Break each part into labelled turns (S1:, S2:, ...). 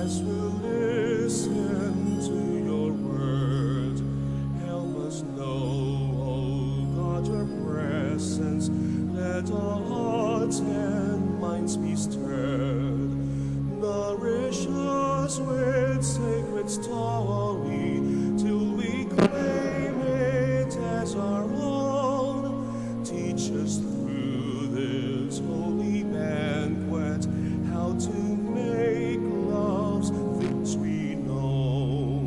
S1: as we listen to your word. Help us know, O God, your presence. Let our hearts and minds be stirred. Nourish us with sacred story till we claim it as our own. Teach us through this holy banquet how to make love's victory known.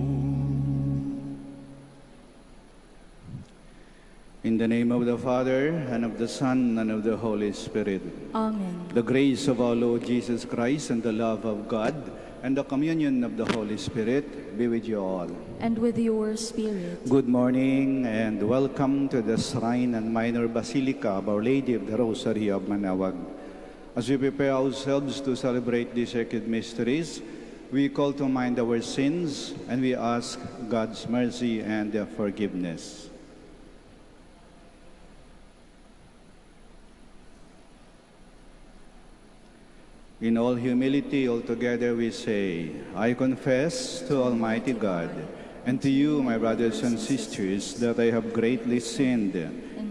S2: In the name of the Father, and of the Son, and of the Holy Spirit.
S3: Amen.
S2: The grace of our Lord Jesus Christ, and the love of God, and the communion of the Holy Spirit be with you all.
S3: And with your spirit.
S2: Good morning, and welcome to the Shrine and Minor Basilica of Our Lady of the Rosary of Manaoag. As we prepare ourselves to celebrate these sacred mysteries, we call to mind our sins, and we ask God's mercy and forgiveness. In all humility, altogether we say, I confess to Almighty God and to you, my brothers and sisters, that I have greatly sinned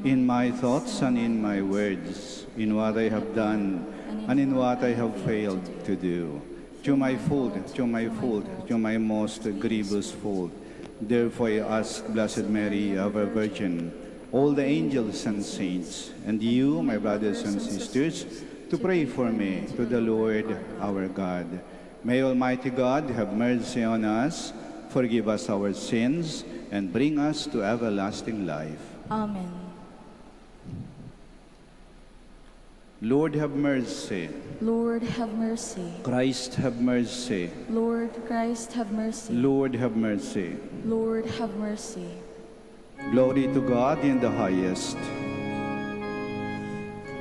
S2: in my thoughts and in my words, in what I have done and in what I have failed to do. To my fault, to my most grievous fault. Therefore I ask Blessed Mary, ever Virgin, all the angels and saints, and you, my brothers and sisters, to pray for me to the Lord our God. May Almighty God have mercy on us, forgive us our sins, and bring us to everlasting life.
S3: Amen.
S2: Lord, have mercy.
S3: Lord, have mercy.
S2: Christ, have mercy.
S3: Lord Christ, have mercy.
S2: Lord, have mercy.
S3: Lord, have mercy.
S2: Glory to God in the highest.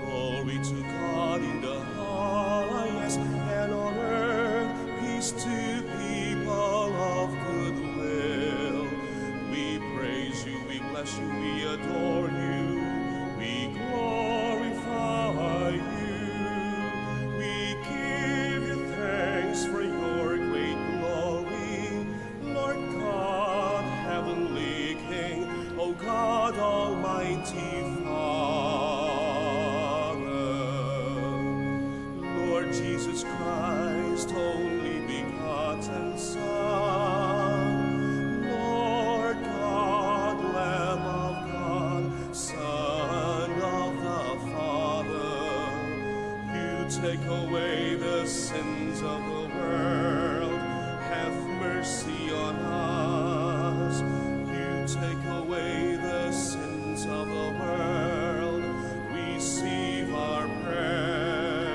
S1: Glory to God in the highest, and on earth peace to people of good will. We praise you, we bless you, we adore you, we glorify you. We give you thanks for your great glory, Lord God, heavenly King, O God, Almighty Father. Lord Jesus Christ, only begotten Son, Lord God, Lamb of God, Son of the Father, you take away the sins of the world, have mercy on us. You take away the sins of the world, receive our prayer.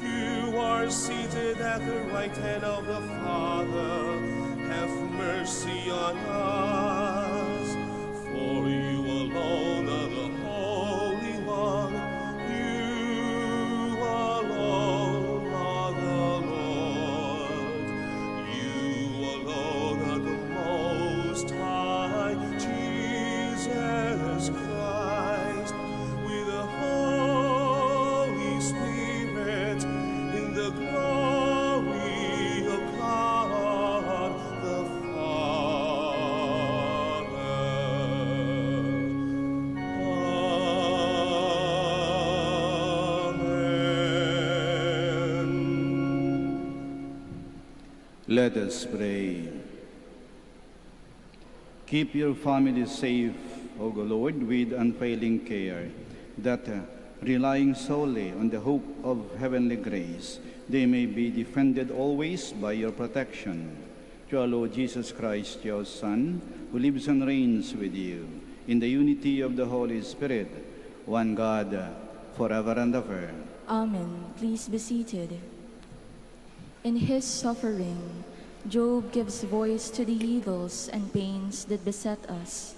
S1: You are seated at the right hand of the Father, have mercy on us. For you alone are the Holy One, you alone are the Lord, you alone are the Most High, Jesus Christ, with the Holy Spirit, in the glory of God the Father. Amen.
S2: Let us pray. Keep your family safe, O Lord, with unfailing care, that relying solely on the hope of heavenly grace, they may be defended always by your protection. Through our Lord Jesus Christ, your Son, who lives and reigns with you, in the unity of the Holy Spirit, one God, forever and ever.
S3: Amen. Please be seated. In his suffering, Job gives voice to the evils and pains that beset us.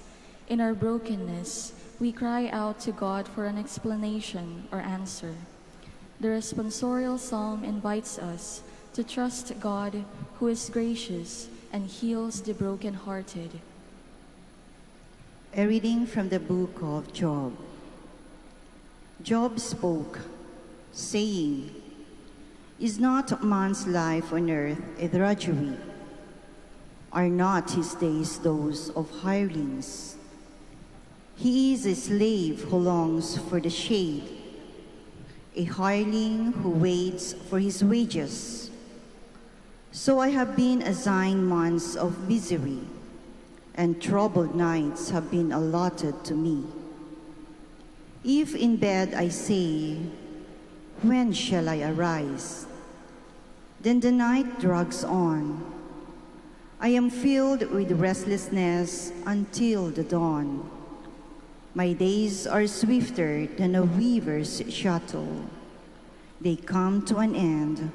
S3: In our brokenness, we cry out to God for an explanation or answer. The responsorial psalm invites us to trust God, who is gracious and heals the brokenhearted.
S4: A reading from the book of Job. Job spoke, saying, Is not man's life on earth a drudgery? Are not his days those of hirelings? He is a slave who longs for the shade, a hireling who waits for his wages. So I have been assigned months of misery, and troubled nights have been allotted to me. If in bed I say, when shall I arise? Then the night drags on. I am filled with restlessness until the dawn. My days are swifter than a weaver's shuttle. They come to an end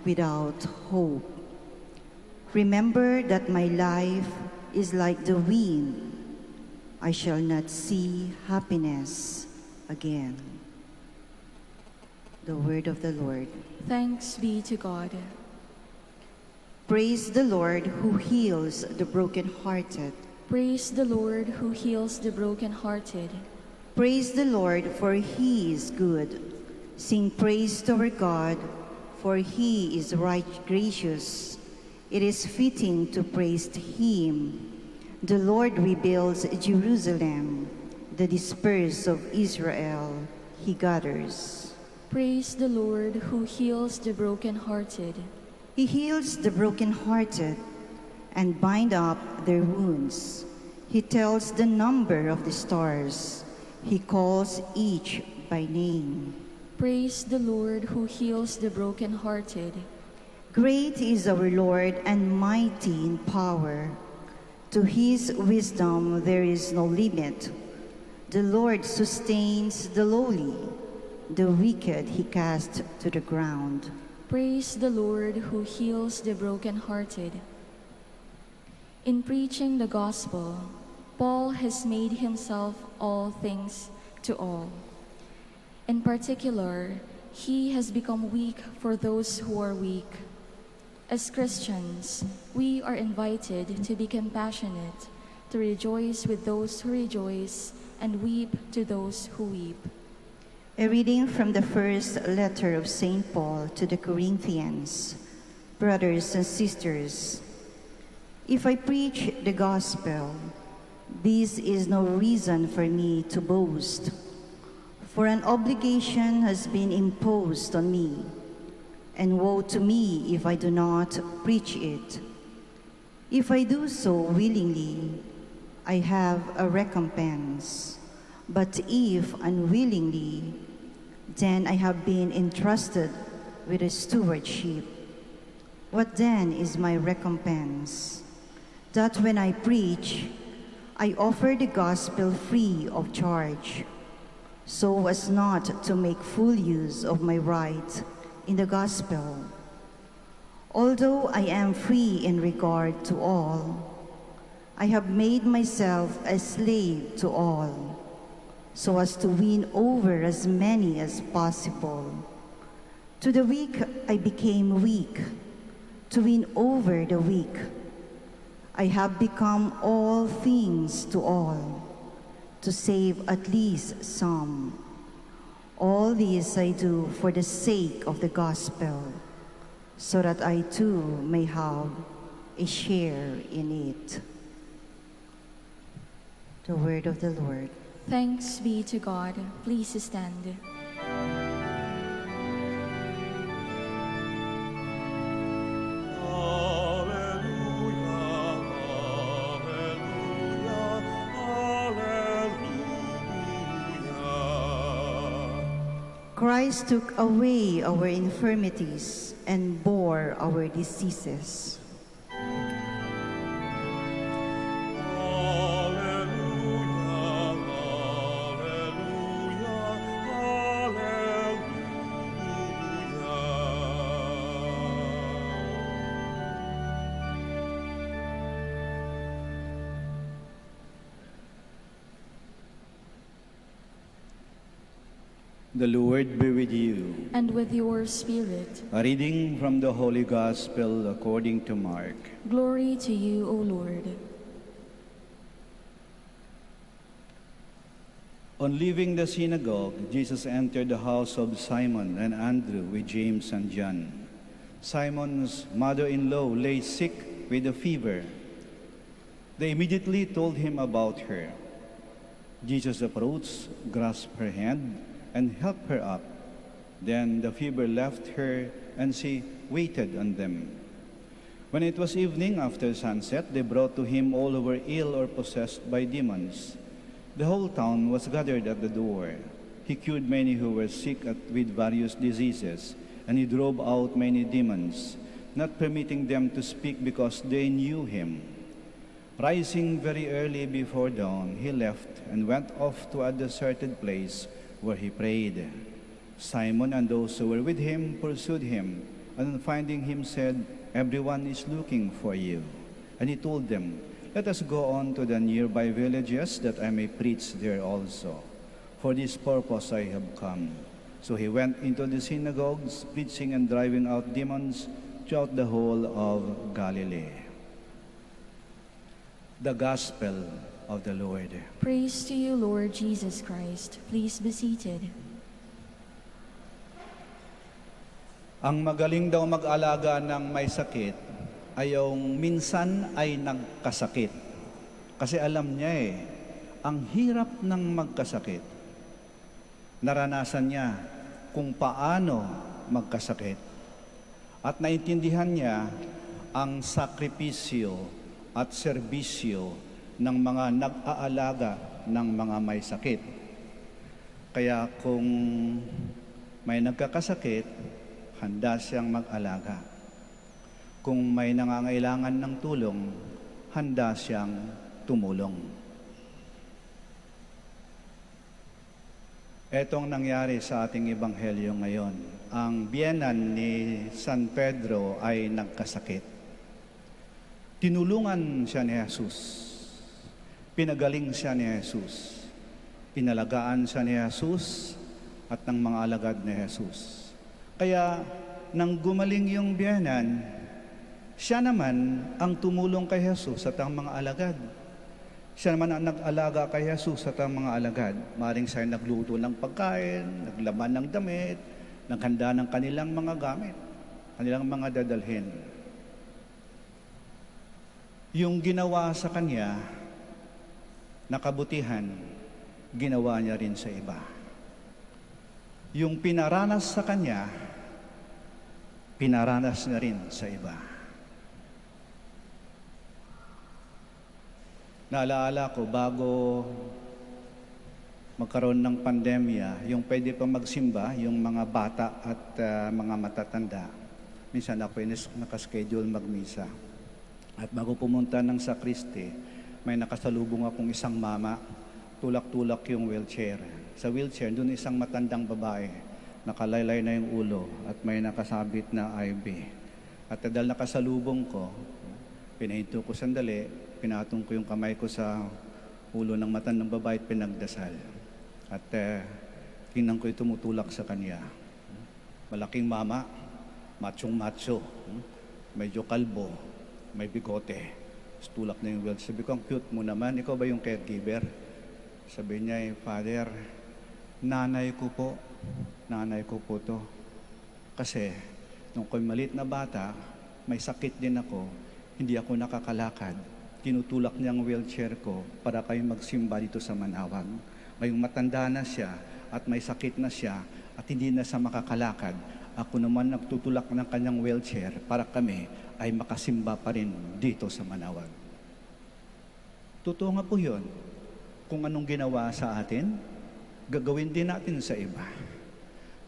S4: without hope. Remember that my life is like the wind. I shall not see happiness again. The word of the Lord.
S3: Thanks be to God.
S4: Praise the Lord who heals the brokenhearted.
S3: Praise the Lord who heals the brokenhearted.
S4: Praise the Lord, for he is good. Sing praise to our God, for he is right gracious. It is fitting to praise him. The Lord rebuilds Jerusalem. The dispersed of Israel he gathers.
S3: Praise the Lord who heals the brokenhearted.
S4: He heals the brokenhearted and bind up their wounds. He tells the number of the stars. He calls each by name.
S3: Praise the Lord who heals the brokenhearted.
S4: Great is our Lord and mighty in power. To his wisdom there is no limit. The Lord sustains the lowly. The wicked he casts to the ground.
S3: Praise the Lord who heals the brokenhearted. In preaching the gospel, Paul has made himself all things to all. In particular, he has become weak for those who are weak. As Christians, we are invited to be compassionate, to rejoice with those who rejoice, and weep to those who weep.
S4: A reading from the first letter of St. Paul to the Corinthians. Brothers and sisters, if I preach the gospel, this is no reason for me to boast, for an obligation has been imposed on me, and woe to me if I do not preach it. If I do so willingly, I have a recompense, but if unwillingly, then I have been entrusted with a stewardship. What then is my recompense? That when I preach, I offer the gospel free of charge, so as not to make full use of my right in the gospel. Although I am free in regard to all, I have made myself a slave to all, so as to win over as many as possible. To the weak I became weak, to win over the weak. I have become all things to all, to save at least some. All this I do for the sake of the gospel, so that I too may have a share in it. The word of the Lord.
S3: Thanks be to God. Please stand.
S4: Christ took away our infirmities and bore our diseases.
S2: The Lord be with you.
S3: And with your spirit.
S2: A reading from the Holy Gospel according to Mark.
S3: Glory to you, O Lord.
S2: On leaving the synagogue, Jesus entered the house of Simon and Andrew with James and John. Simon's mother-in-law lay sick with a fever. They immediately told him about her. Jesus approached, grasped her hand, and helped her up. Then the fever left her, and she waited on them. When it was evening after sunset, they brought to him all who were ill or possessed by demons. The whole town was gathered at the door. He cured many who were sick with various diseases, and he drove out many demons, not permitting them to speak because they knew him. Rising very early before dawn, he left and went off to a deserted place where he prayed. Simon and those who were with him pursued him, and on finding him said, "Everyone is looking for you." And he told them, "Let us go on to the nearby villages that I may preach there also. For this purpose I have come." So he went into the synagogues, preaching and driving out demons throughout the whole of Galilee. The Gospel of the Lord.
S3: Praise to you, Lord Jesus Christ. Please be seated.
S2: Ang magaling daw mag-alaga ng may sakit ay yung minsan ay nagkasakit. Kasi alam niya ang hirap ng magkasakit. Naranasan niya kung paano magkasakit. At naintindihan niya ang sakripisyo at serbisyo ng mga nag-aalaga ng mga may sakit. Kaya kung may nagkakasakit, handa siyang mag-alaga. Kung may nangangailangan ng tulong, handa siyang tumulong. Etong nangyari sa ating ebanghelyo ngayon. Ang biyenan ni San Pedro ay nagkasakit. Tinulungan siya ni Jesus. Pinagaling siya ni Jesus. Pinalagaan siya ni Jesus at ng mga alagad ni Jesus. Kaya, nang gumaling yung biyenan, siya naman ang tumulong kay Jesus at ang mga alagad. Siya naman ang nag-alaga kay Jesus at ang mga alagad. Maring siya nagluto ng pagkain, naglaban ng damit, naghanda ng kanilang mga gamit, kanilang mga dadalhin. Yung ginawa sa kanya, na kabutihan, ginawa niya rin sa iba. Yung pinaranas sa kanya, pinaranas na rin sa iba. Naalaala ko, bago magkaroon ng pandemya, yung pwede pa magsimba, yung mga bata at mga matatanda. Minsan ako nakaschedule magmisa. At bago pumunta ng sakriste, may nakasalubong akong isang mama, tulak-tulak yung wheelchair. Sa wheelchair, doon isang matandang babae, nakalaylay na yung ulo at may nakasabit na IV. At dahil nakasalubong ko, pinahinto ko sandali, pinatong ko yung kamay ko sa ulo ng matandang babae at pinagdasal. At tingnan ko yung tumutulak sa kanya. Malaking mama, machong-macho, medyo kalbo, may bigote, tulak na yung wheelchair. Sabi ko, ang cute mo naman, ikaw ba yung caregiver? Sabi niya, Father, nanay ko po to. Kasi, nung ako'y maliit na bata, may sakit din ako, hindi ako nakakalakad. Tinutulak niya ang wheelchair ko para kayo magsimba dito sa Manaoag. Ngayong matanda na siya at may sakit na siya at hindi na siya makakalakad, ako naman nagtutulak ng kanyang wheelchair para kami ay makasimba pa rin dito sa Manaoag. Totoo nga po yun. Kung anong ginawa sa atin, gagawin din natin sa iba.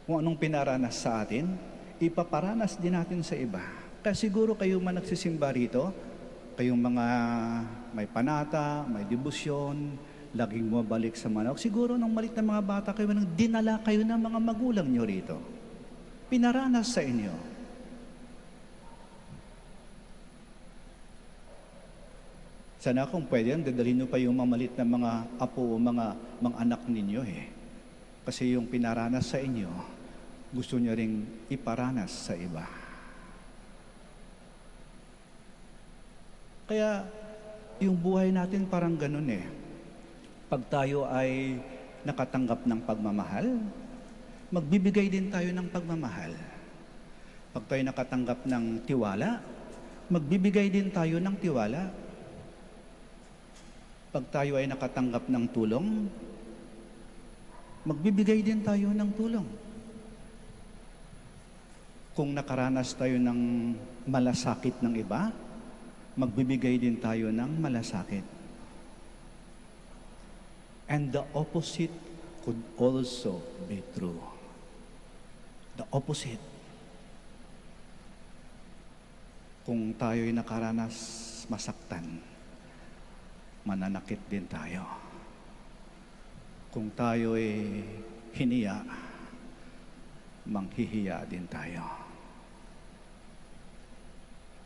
S2: Kung anong pinaranas sa atin, ipaparanas din natin sa iba. Kaya siguro kayo man nagsisimba rito, kayong mga may panata, may debosyon, laging bumabalik sa Manaoag. Siguro nung malit na mga bata kayo, nang dinala kayo ng mga magulang nyo rito. Pinaranas sa inyo. Sana kung pwede yan, dadalhin nyo pa yung mamalit na mga apo o mga anak ninyo Kasi yung pinaranas sa inyo, gusto nyo ring iparanas sa iba. Kaya, yung buhay natin parang ganun Pag tayo ay nakatanggap ng pagmamahal, magbibigay din tayo ng pagmamahal. Pag tayo nakatanggap ng tiwala, magbibigay din tayo ng tiwala. Pag tayo ay nakatanggap ng tulong, magbibigay din tayo ng tulong. Kung nakaranas tayo ng malasakit ng iba, magbibigay din tayo ng malasakit. And the opposite could also be true. The opposite. Kung tayo'y nakaranas masaktan, mananakit din tayo. Kung tayo'y hiniya, manghihiya din tayo.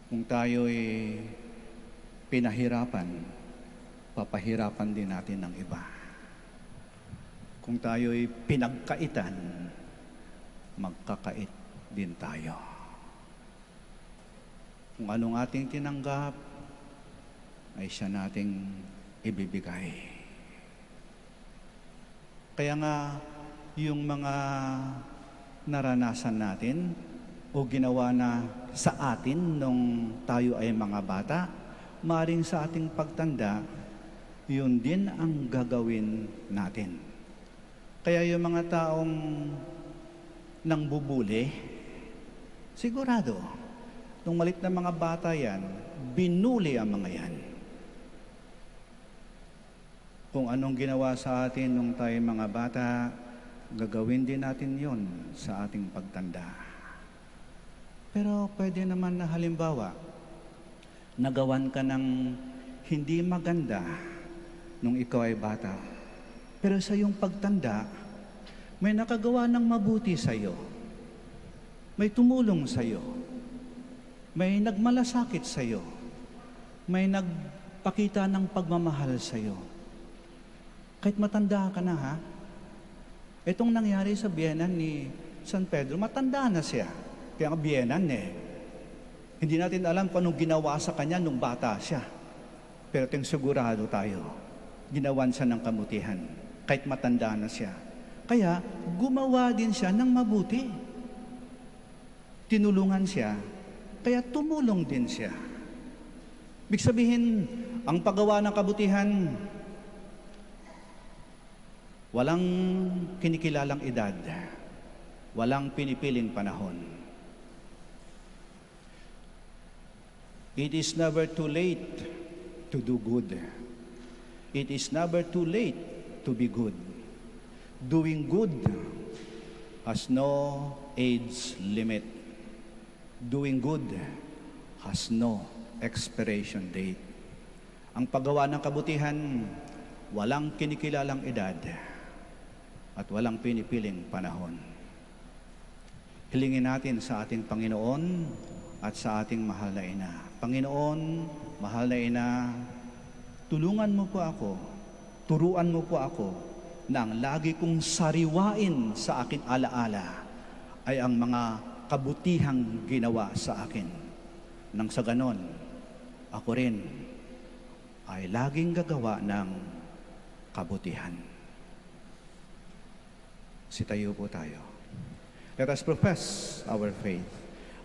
S2: Kung tayo'y pinahirapan, papahirapan din natin ng iba. Kung tayo'y pinagkaitan, magkakait din tayo. Kung anong ating tinanggap, ay siya nating ibibigay. Kaya nga, yung mga naranasan natin o ginawa na sa atin nung tayo ay mga bata, maring sa ating pagtanda, yun din ang gagawin natin. Kaya yung mga taong nangbubuli, sigurado, nung malit na mga bata yan, binuli ang mga yan. Kung anong ginawa sa atin nung tayo mga bata, gagawin din natin yon sa ating pagtanda. Pero pwede naman na halimbawa, nagawan ka ng hindi maganda nung ikaw ay bata. Pero sa iyong pagtanda, may nakagawa ng mabuti sa iyo. May tumulong sa iyo. May nagmalasakit sa iyo. May nagpakita ng pagmamahal sa iyo. Kahit matanda ka na, ha? Itong nangyari sa biyenan ni San Pedro, matanda na siya. Kaya nga biyenan Hindi natin alam kung anong ginawa sa kanya nung bata siya. Pero sigurado tayo, ginawan siya ng kabutihan. Kahit matanda na siya. Kaya gumawa din siya ng mabuti. Tinulungan siya, kaya tumulong din siya. Ibig sabihin, ang paggawa ng kabutihan, walang kinikilalang edad, walang pinipiling panahon. It is never too late to do good. It is never too late to be good. Doing good has no age limit. Doing good has no expiration date. Ang paggawa ng kabutihan, walang kinikilalang edad at walang pinipiling panahon. Hilingin natin sa ating Panginoon at sa ating mahal na Ina. Panginoon, mahal na Ina, tulungan mo po ako, turuan mo po ako na ang lagi kong sariwain sa akin alaala ay ang mga kabutihang ginawa sa akin. Nang sa ganon, ako rin ay laging gagawa ng kabutihan. Sitayo po tayo. Let us profess our faith.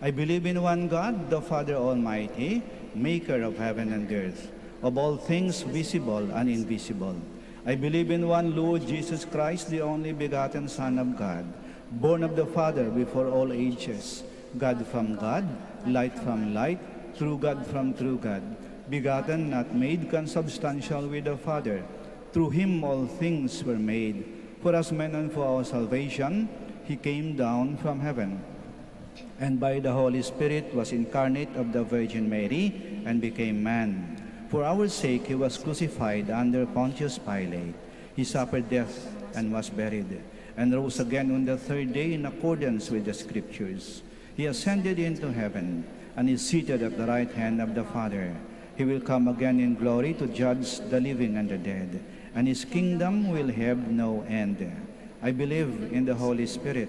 S2: I believe in one God, the Father Almighty, maker of heaven and earth, of all things visible and invisible. I believe in one Lord Jesus Christ, the only begotten Son of God, born of the Father before all ages, God from God, light from light, true God from true God, begotten, not made, consubstantial with the Father. Through him all things were made. For us men and for our salvation, he came down from heaven, and by the Holy Spirit was incarnate of the Virgin Mary, and became man. For our sake he was crucified under Pontius Pilate. He suffered death and was buried, and rose again on the third day in accordance with the Scriptures. He ascended into heaven, and is seated at the right hand of the Father. He will come again in glory to judge the living and the dead, and his kingdom will have no end. I believe in the Holy Spirit,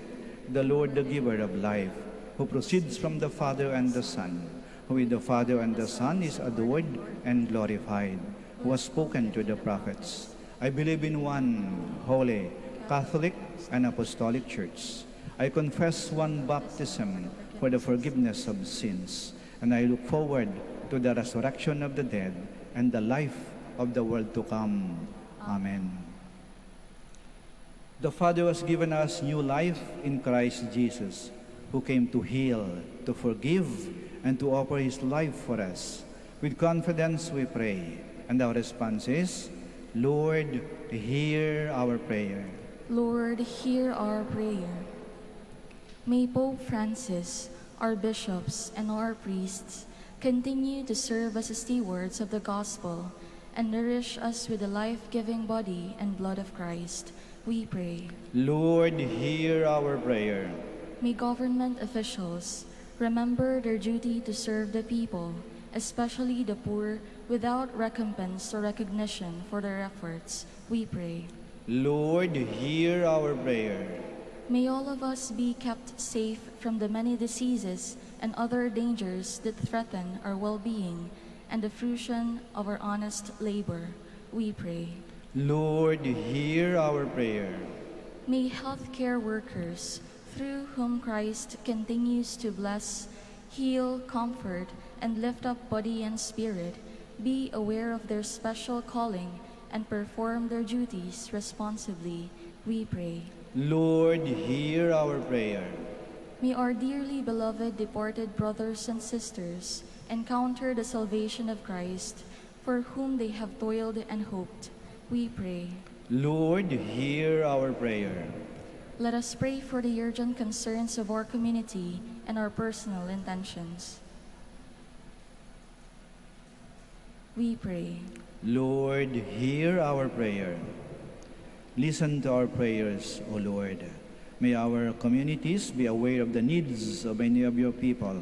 S2: the Lord, the giver of life, who proceeds from the Father and the Son, who with the Father and the Son is adored and glorified, who has spoken to the prophets. I believe in one holy, Catholic, and Apostolic Church. I confess one baptism for the forgiveness of sins. And I look forward to the resurrection of the dead and the life of the world to come. Amen. The Father has given us new life in Christ Jesus, who came to heal, to forgive, and to offer his life for us. With confidence we pray, and our response is, Lord, hear our prayer.
S3: Lord, hear our prayer. May Pope Francis, our bishops, and our priests continue to serve as stewards of the gospel and nourish us with the life-giving body and blood of Christ, we pray.
S2: Lord, hear our prayer.
S3: May government officials remember their duty to serve the people, especially the poor, without recompense or recognition for their efforts, we pray.
S2: Lord, hear our prayer.
S3: May all of us be kept safe from the many diseases and other dangers that threaten our well-being and the fruition of our honest labor, we pray.
S2: Lord, hear our prayer.
S3: May healthcare workers, through whom Christ continues to bless, heal, comfort, and lift up body and spirit, be aware of their special calling and perform their duties responsibly, we pray.
S2: Lord, hear our prayer.
S3: May our dearly beloved departed brothers and sisters encounter the salvation of Christ, for whom they have toiled and hoped, we pray.
S2: Lord, hear our prayer.
S3: Let us pray for the urgent concerns of our community and our personal intentions. We pray.
S2: Lord, hear our prayer. Listen to our prayers, O Lord. May our communities be aware of the needs of many of your people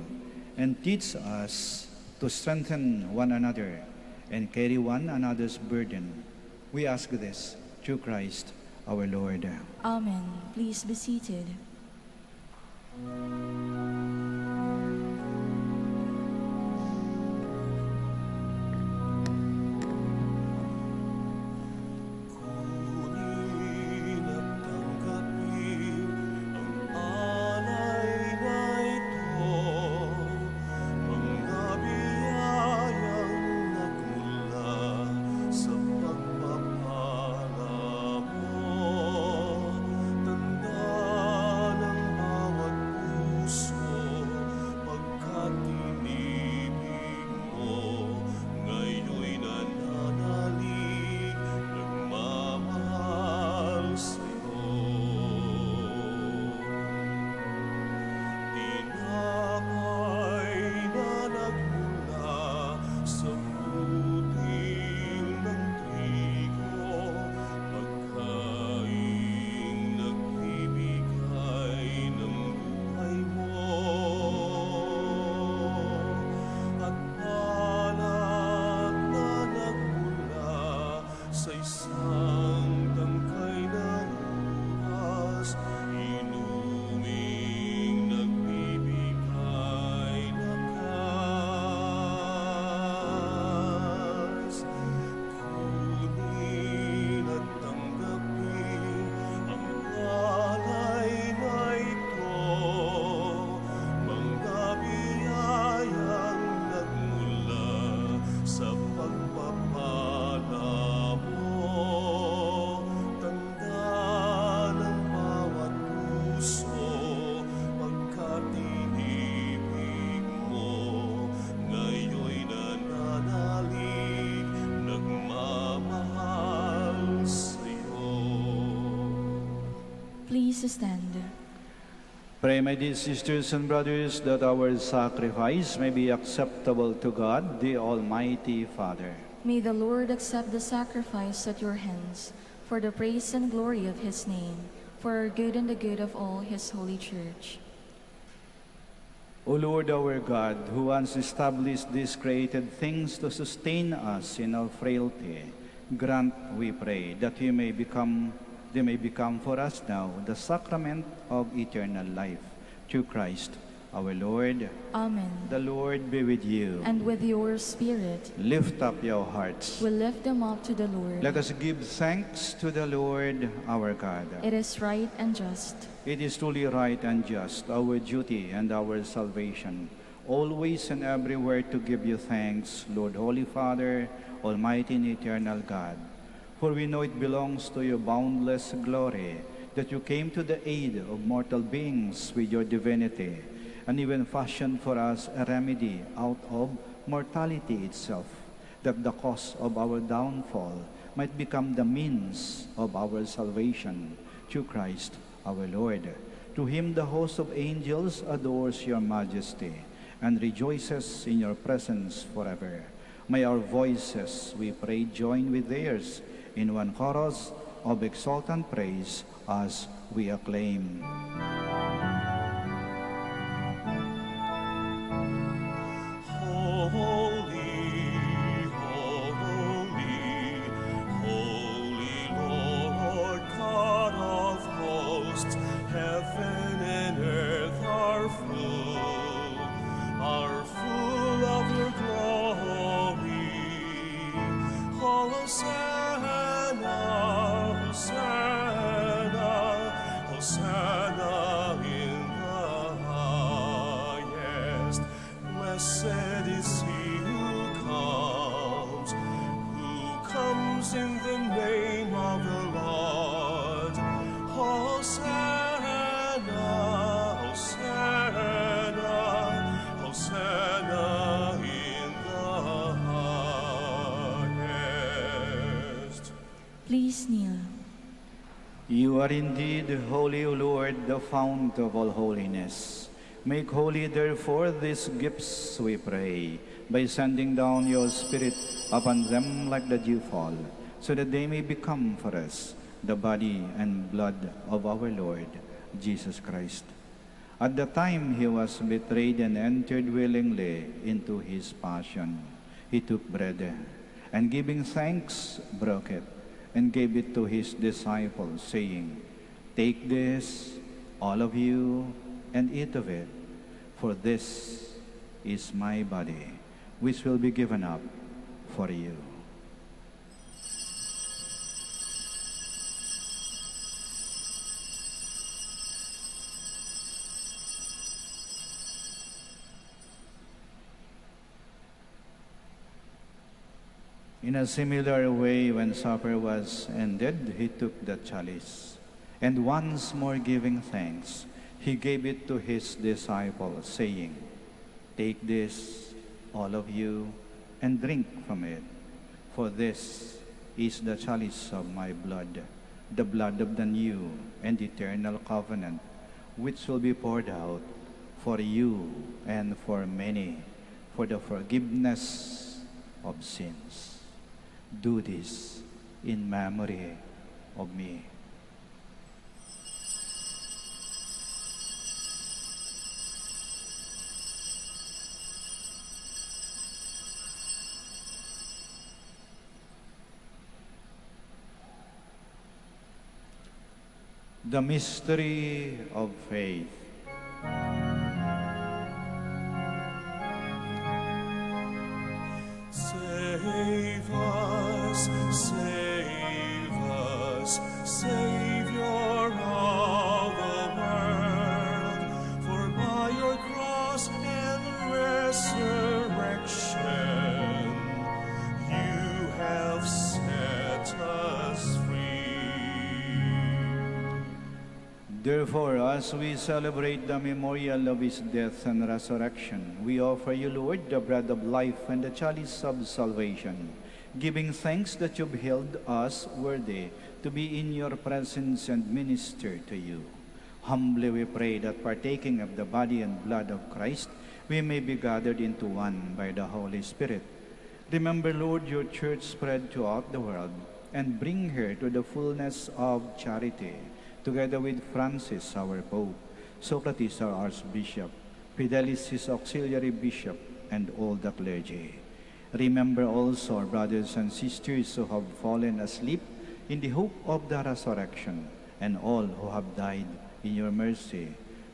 S2: and teach us to strengthen one another and carry one another's burden. We ask this through Christ our Lord.
S3: Amen. Please be seated.
S1: Kunin at tanggapin ang alay na ito, mga biyayang nagmula sa pagpapala mo. Tanda ng bawat puso pagkat inibig mo, ngayon'y nananalig, nagmamahal sa'yo. Tinapay na nagmula sa butil ng trigo, pagkaing nagbibigay ng buhay mo. At palak na nagmula sa isang tangkay ng uras, inuming nagbibigay ng lakas. Kunin at tanggapin ang alay na ito, mga biyayang nagmula sa pagpapala mo. Tanda ng bawat puso pagkat inibig mo, ngayon'y nananalig, nagmamahal sa'yo.
S3: Please stand.
S2: Pray, my dear sisters and brothers, that our sacrifice may be acceptable to God, the Almighty Father.
S3: May the Lord accept the sacrifice at your hands for the praise and glory of his name, for our good and the good of all his holy church.
S2: O Lord our God, who once established these created things to sustain us in our frailty, grant, we pray, that they may become for us now the sacrament of eternal life. Through Christ our Lord.
S3: Amen.
S2: The Lord be with you.
S3: And with your spirit,
S2: Lift up your hearts.
S3: we lift them up to the Lord.
S2: Let us give thanks to the Lord our God.
S3: It is right and just.
S2: It is truly right and just, our duty and our salvation, always and everywhere to give you thanks, Lord, Holy Father, Almighty and eternal God. For we know it belongs to your boundless glory that you came to the aid of mortal beings with your divinity, and even fashioned for us a remedy out of mortality itself, that the cause of our downfall might become the means of our salvation, through Christ our Lord. To him the host of angels adores your majesty and rejoices in your presence forever. May our voices, we pray, join with theirs in one chorus of exultant praise as we acclaim.
S1: Holy, holy, holy Lord God of hosts, heaven and earth are full of your glory. Hosanna, Hosanna, Hosanna in the highest. Blessed is he who comes in the name of the Lord. Hosanna, Hosanna, Hosanna in the highest.
S3: Please kneel.
S2: You are indeed holy, O Lord, the fount of all holiness. Make holy, therefore, these gifts, we pray, by sending down your Spirit upon them like the dewfall, so that they may become for us the body and blood of our Lord Jesus Christ. At the time he was betrayed and entered willingly into his passion, he took bread, and giving thanks, broke it, and gave it to his disciples, saying, "Take this, all of you, and eat of it, for this is my body, which will be given up for you." In a similar way, when supper was ended, he took the chalice, and once more giving thanks, he gave it to his disciples, saying, "Take this, all of you, and drink from it, for this is the chalice of my blood, the blood of the new and eternal covenant, which will be poured out for you and for many, for the forgiveness of sins. Do this in memory of me." The mystery of faith.
S1: Save us, save us, Savior of the world, for by your cross and resurrection you have set us free.
S2: Therefore, as we celebrate the memorial of his death and resurrection, we offer you, Lord, the bread of life and the chalice of salvation, giving thanks that you've held us worthy to be in your presence and minister to you. Humbly we pray that partaking of the body and blood of Christ, we may be gathered into one by the Holy Spirit. Remember, Lord, your church spread throughout the world, and bring her to the fullness of charity, together with Francis, our Pope, Socrates, our Archbishop, Fidelis, his auxiliary bishop, and all the clergy. Remember also our brothers and sisters who have fallen asleep in the hope of the resurrection, and all who have died in your mercy.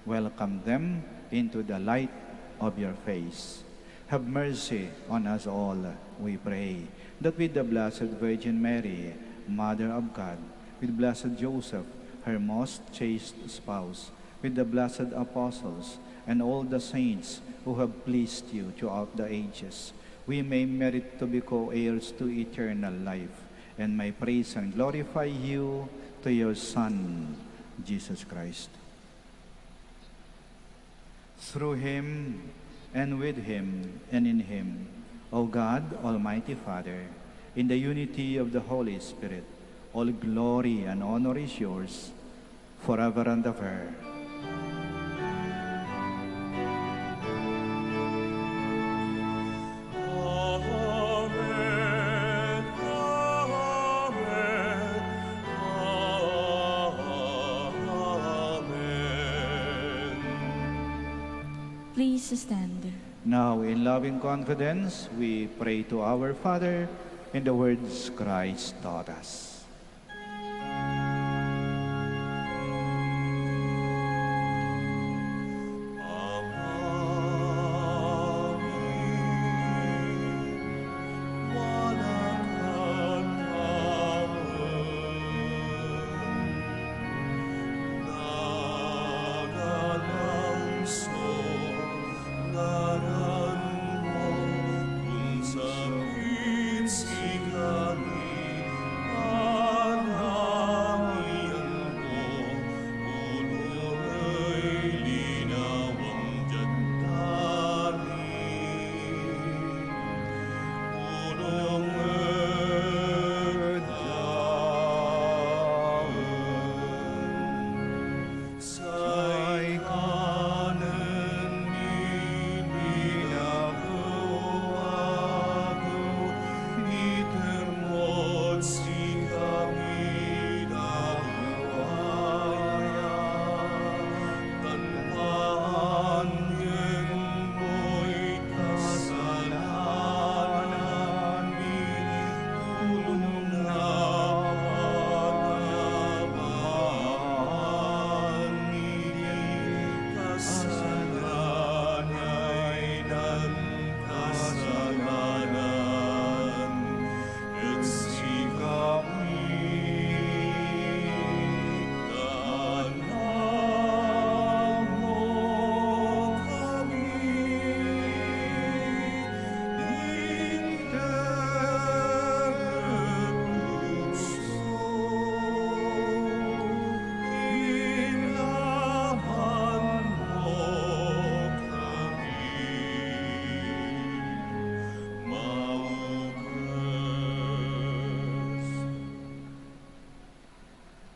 S2: Welcome them into the light of your face. Have mercy on us all, we pray, that with the Blessed Virgin Mary, Mother of God, with Blessed Joseph, her most chaste spouse, with the blessed apostles, and all the saints who have pleased you throughout the ages, we may merit to be co-heirs to eternal life, and may praise and glorify you to your Son, Jesus Christ. Through him, and with him, and in him, O God, Almighty Father, in the unity of the Holy Spirit, all glory and honor is yours, forever and ever.
S1: Amen. Amen.
S3: Please stand.
S2: Now, in loving confidence, we pray to our Father in the words Christ taught us.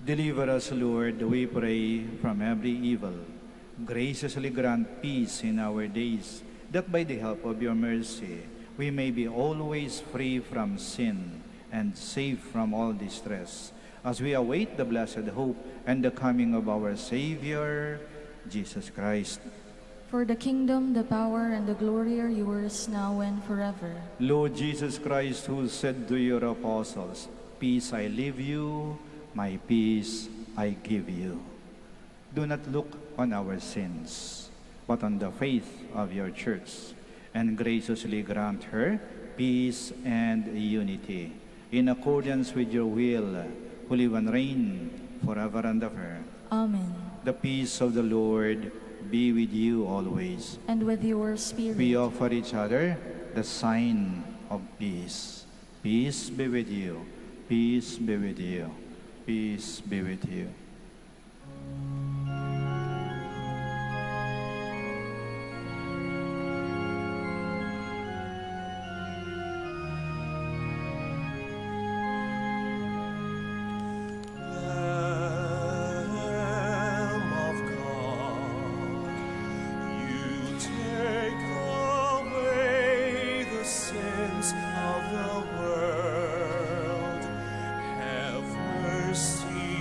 S2: Deliver us, Lord, we pray, from every evil. Graciously grant peace in our days, that by the help of your mercy, we may be always free from sin and safe from all distress, as we await the blessed hope and the coming of our Savior, Jesus Christ.
S3: For the kingdom, the power, and the glory are yours, now and forever.
S2: Lord Jesus Christ, who said to your apostles, "Peace I leave you, my peace I give you." Do not look on our sins, but on the faith of your church, and graciously grant her peace and unity, in accordance with your will, who live and reign forever and ever.
S3: Amen.
S2: The peace of the Lord be with you always.
S3: And with your spirit.
S2: We offer each other the sign of peace. Peace be with you. Peace be with you. Peace be with you.
S1: Lamb of God, you take away the sins of the world. Have mercy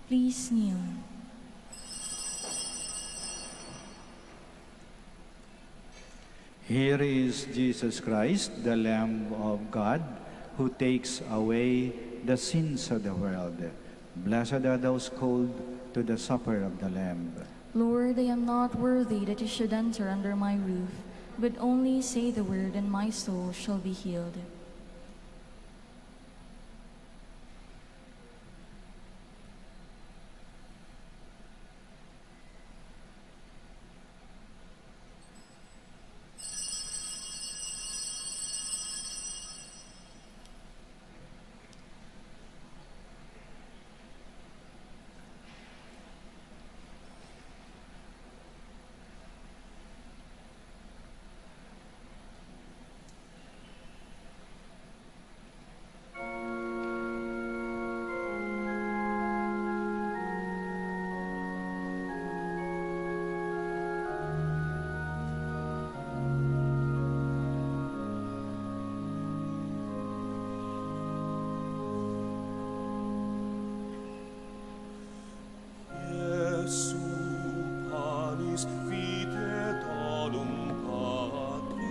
S3: Please kneel.
S2: Here is Jesus Christ, the Lamb of God, who takes away the sins of the world. Blessed are those called to the supper of the Lamb.
S3: Lord, I am not worthy that you should enter under my roof, but only say the word and my soul shall be healed.
S1: Jesu panis vitae donum Patris,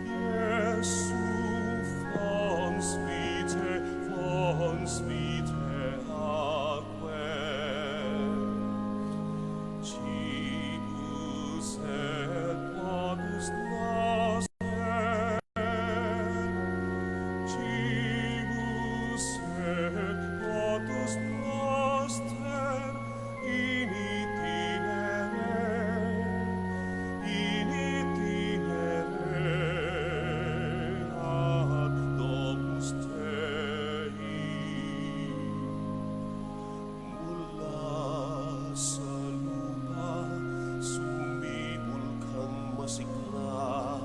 S1: Jesu fons vitae aquae, cibus et potus noster, cibus et potus noster, in itinere ad domus Tei. Mula sa lupa, sumibol kang masikla,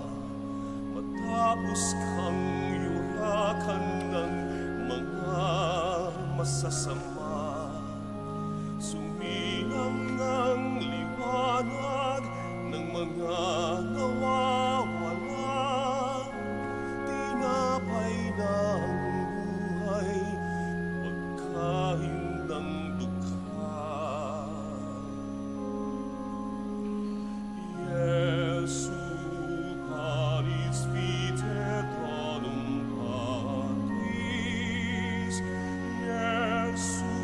S1: matapos kang yurakan ng mga masasama. Sumilang ng liwanag ng mga nawawala, tinapay ng buhay, pagkain ng dukha. Jesu panis vitae donum Patris, Jesu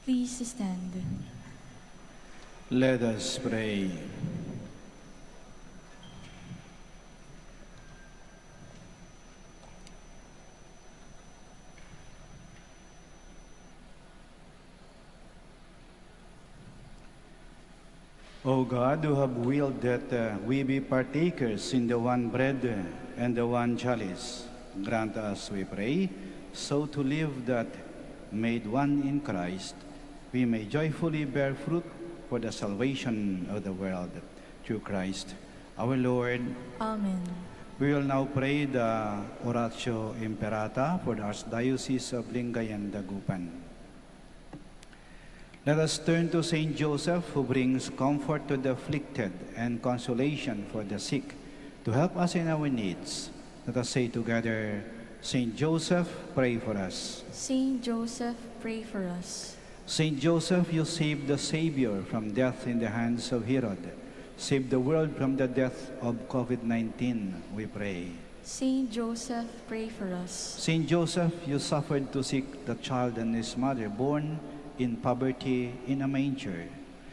S3: Please stand.
S2: Let us pray. O God, who have willed that we be partakers in the one bread and the one chalice, grant us, we pray, so to live that, made one in Christ, we may joyfully bear fruit for the salvation of the world. Through Christ our Lord.
S3: Amen.
S2: We will now pray the Oratio Imperata for the Archdiocese of Lingayen, Dagupan. Let us turn to Saint Joseph, who brings comfort to the afflicted and consolation for the sick, to help us in our needs. Let us say together, Saint Joseph, pray for us.
S3: Saint Joseph, pray for us.
S2: Saint Joseph, you saved the Savior from death in the hands of Herod. Save the world from the death of COVID-19, we pray.
S3: Saint Joseph, pray for us.
S2: Saint Joseph, you suffered to seek the child and his mother born in poverty in a manger.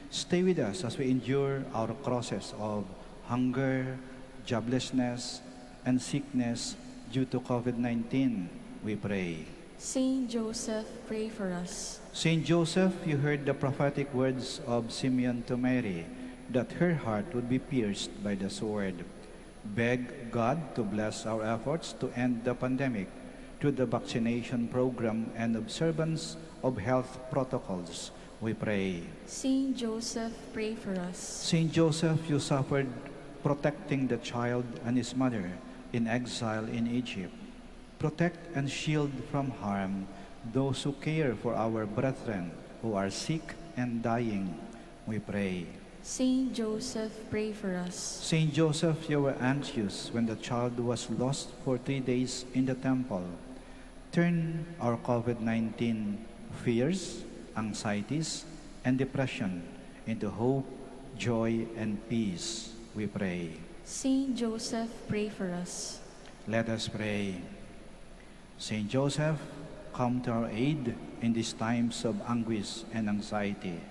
S2: Stay with us as we endure our crosses of hunger, joblessness, and sickness due to COVID-19, we pray.
S3: Saint Joseph, pray for us.
S2: Saint Joseph, you heard the prophetic words of Simeon to Mary, that her heart would be pierced by the sword. Beg God to bless our efforts to end the pandemic through the vaccination program and observance of health protocols, we pray.
S3: Saint Joseph, pray for us.
S2: Saint Joseph, you suffered protecting the child and his mother in exile in Egypt. Protect and shield from harm those who care for our brethren who are sick and dying, we pray.
S3: Saint Joseph, pray for us.
S2: Saint Joseph, you were anxious when the child was lost for 3 days in the temple. Turn our COVID-19 fears, anxieties, and depression into hope, joy, and peace, we pray.
S3: Saint Joseph, pray for us.
S2: Let us pray. Saint Joseph, come to our aid in these times of anguish and anxiety.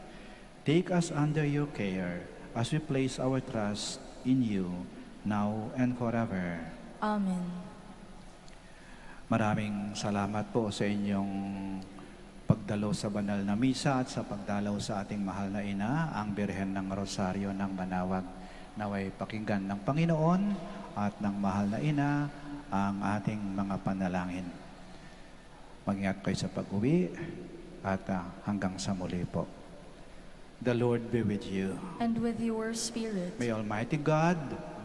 S2: Take us under your care as we place our trust in you now and forever.
S3: Amen.
S2: Maraming salamat po sa inyong pagdalo sa banal na misa at sa pagdalaw sa ating mahal na ina, ang Birhen ng Rosaryo ng Manaoag. Naway pakinggan ng Panginoon at ng mahal na ina ang ating mga panalangin. Mag-ingat kayo sa pag-uwi at hanggang sa muli po. The Lord be with you.
S3: And with your spirit.
S2: May Almighty God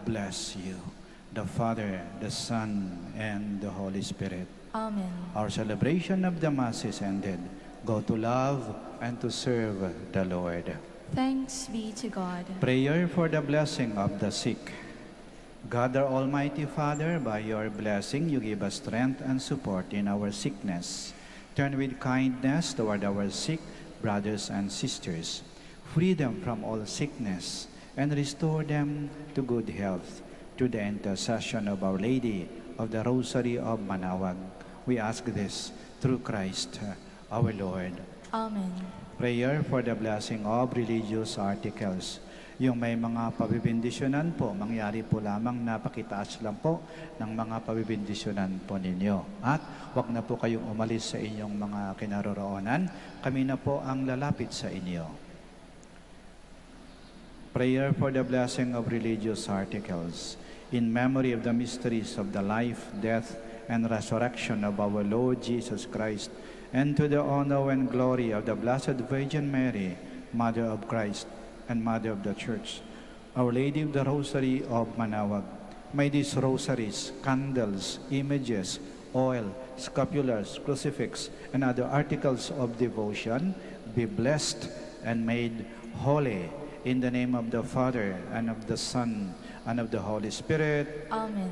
S2: bless you, the Father, the Son, and the Holy Spirit.
S3: Amen.
S2: Our celebration of the Mass is ended. Go to love and to serve the Lord.
S3: Thanks be to God.
S2: Prayer for the blessing of the sick. God, our Almighty Father, by your blessing, you give us strength and support in our sickness. Turn with kindness toward our sick brothers and sisters. Free them from all sickness and restore them to good health. Through the intercession of Our Lady of the Rosary of Manaoag, we ask this through Christ our Lord.
S3: Amen.
S2: Prayer for the blessing of religious articles. Yung may mga pabibindisyonan po, mangyari po lamang napakitaas lang po ng mga pabibindisyonan po ninyo. At wag na po kayong umalis sa inyong mga kinaroroonan. Kami na po ang lalapit sa inyo. Prayer for the blessing of religious articles. In memory of the mysteries of the life, death, and resurrection of our Lord Jesus Christ, and to the honor and glory of the Blessed Virgin Mary, Mother of Christ, and Mother of the Church, Our Lady of the Rosary of Manaoag, may these rosaries, candles, images, oil, scapulars, crucifix, and other articles of devotion be blessed and made holy in the name of the Father, and of the Son, and of the Holy Spirit.
S3: Amen.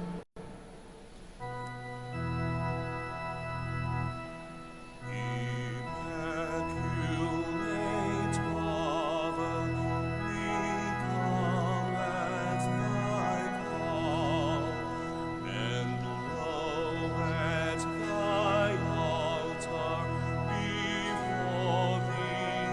S1: Immaculate Mother, we come at thy call, and low at thy altar before thee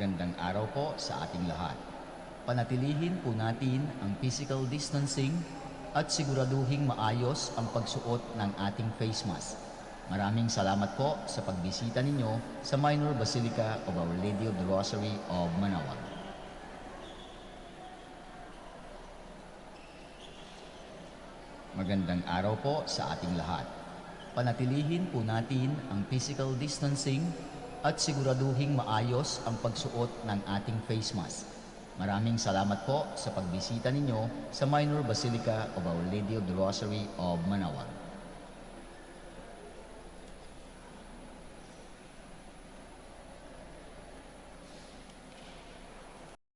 S5: Magandang araw po sa ating lahat. Panatilihin po natin ang physical distancing at siguraduhing maayos ang pagsuot ng ating face mask. Maraming salamat po sa pagbisita ninyo sa Minor Basilica of Our Lady of the Rosary of Manaoag. Magandang araw po sa ating lahat. Panatilihin po natin ang physical distancing at siguraduhing maayos ang pagsuot ng ating face mask. Maraming salamat po sa pagbisita ninyo sa Minor Basilica of Our Lady of the Rosary of Manaoag.